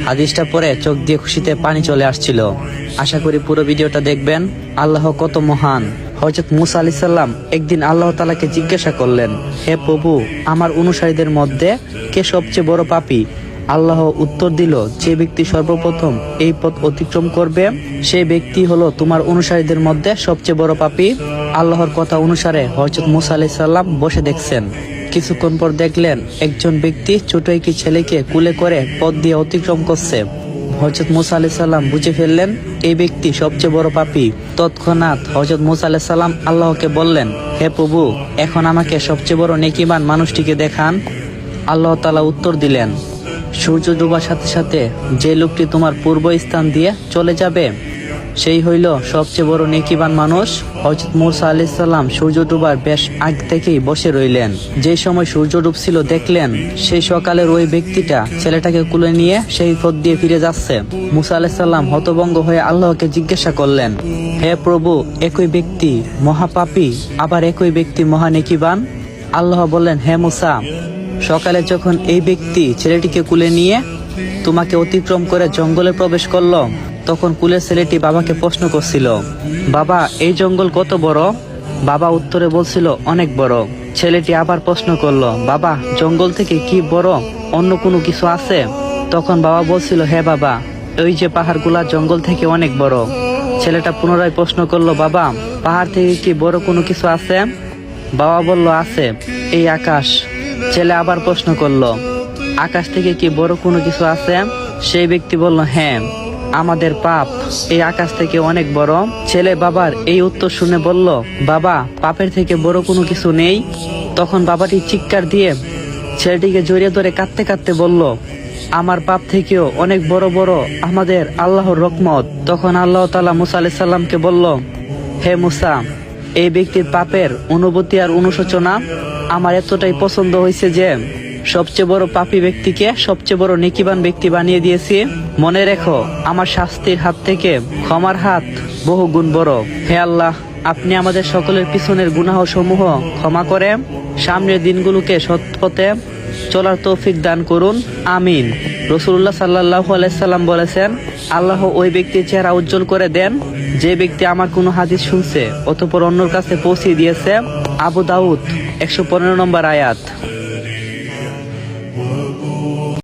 হাদিসটা পরে চোখ দিয়ে খুশিতে পানি চলে আসছিল। আশা করি পুরো ভিডিওটা দেখবেন। আল্লাহ কত মহান। হযরত মুসা আলাইহিস সালাম একদিন আল্লাহ তাআলাকে জিজ্ঞাসা করলেন, হে প্রভু, আমার অনুসারীদের মধ্যে কে সবচেয়ে বড় পাপী? আল্লাহ উত্তর দিল, যে ব্যক্তি সর্বপ্রথম এই পথ অতিক্রম করবে সেই ব্যক্তি হলো তোমার অনুসারীদের মধ্যে সবচেয়ে বড় পাপী। আল্লাহর কথা অনুসারে হযরত মুসা আলাইহিস সালাম বসে দেখছেন। কিছুক্ষণ পর দেখলেন একজন ব্যক্তি ছোট একটি ছেলেকে কুলে করে পথ দিয়ে অতিক্রম করছে। হযরত মুসা আলাইহিস সালাম বুঝে ফেললেন এই ব্যক্তি সবচেয়ে বড় পাপী। তৎক্ষণাৎ হযরত মুসা আলাইহিস সালাম আল্লাহকে বললেন, হে প্রভু, এখন আমাকে সবচেয়ে বড় নেকিবান মানুষটিকে দেখান। আল্লাহ তাআলা উত্তর দিলেন, সূর্য ডোবার সাথে সাথে যে লোকটি তোমার পূর্ব স্থান দিয়ে চলে যাবে সেই হইল সবচেয়ে বড় নেকিবান মানুষ। হযরত মুসা আলাইহিস সালাম সূর্য ডোবার বেশ আগ থেকেই বসে রইলেন। যে সময় সূর্য ডুবছিল দেখলেন সেই সকালের ওই ব্যক্তিটা ছেলেটাকে কুলে নিয়ে সেই পথ দিয়ে ফিরে যাচ্ছে। মুসা আলাইহিস সালাম হতভম্ব হয়ে আল্লাহকে জিজ্ঞাসা করলেন, হে প্রভু, একই ব্যক্তি মহাপাপী আবার একই ব্যক্তি মহা নেকিবান? আল্লাহ বললেন, হে মুসা, সকালে যখন এই ব্যক্তি ছেলেটিকে কুলে নিয়ে তোমাকে অতিক্রম করে জঙ্গলে প্রবেশ করলো তখন কুলের ছেলেটি বাবাকে প্রশ্ন করছিল, বাবা, এই জঙ্গল কত বড়? বাবা উত্তরে বলছিল, অনেক বড়। ছেলেটি আবার প্রশ্ন করলো, বাবা, জঙ্গল থেকে কি বড় অন্য কোনো কিছু আছে? তখন বাবা বলছিল, হ্যাঁ বাবা, ওই যে পাহাড়গুলা জঙ্গল থেকে অনেক বড়। ছেলেটা পুনরায় প্রশ্ন করলো, বাবা, পাহাড় থেকে কি বড় কোনো কিছু আছে? বাবা বলল, আছে, এই আকাশ। ছেলে আবার প্রশ্ন করলো, আকাশ থেকে কি বড় কোনো কিছু আছে? সেই ব্যক্তি বলল, হ্যাঁ, আমাদের পাপ এই আকাশ থেকে অনেক বড়। ছেলে বাবার এই উত্তর শুনে বলল, বাবা, পাপের থেকে বড় কোনো কিছু নেই। তখন বাবাটি চিৎকার দিয়ে ছেলেটিকে জড়িয়ে ধরে কাঁদতে কাঁদতে বলল, আমার পাপ থেকেও অনেক বড় বড় আমাদের আল্লাহর রহমত। তখন আল্লাহ তাআলা মুসা আলাইহিস সালামকে বলল, হে মুসা, এই ব্যক্তির পাপের অনুভূতি আর অনুশোচনা আমার এতটাই পছন্দ হয়েছে যে সবচেয়ে বড় পাপী ব্যক্তিকে সবচেয়ে বড় নেকিবান ব্যক্তি বানিয়ে দিয়েছি। মনে রেখো, আমার শাস্তির হাত থেকে ক্ষমার হাত বহু গুণ বড়। হে আল্লাহ, আপনি আমাদের সকলের পিছনের গুনাহ সমূহ ক্ষমা করে সামনের দিনগুলোকে সৎ পথে চলার তৌফিক দান করুন, আমিন। রাসূলুল্লাহ সাল্লাল্লাহু আলাইহি সাল্লাম বলেছেন, আল্লাহ ওই ব্যক্তির চেহারা উজ্জ্বল করে দেন যে ব্যক্তি আমার কোনো হাদিস শুনছে অতঃপর অন্যর কাছে পৌঁছে দিয়েছে। আবু দাউদ 115 নম্বর আয়াত।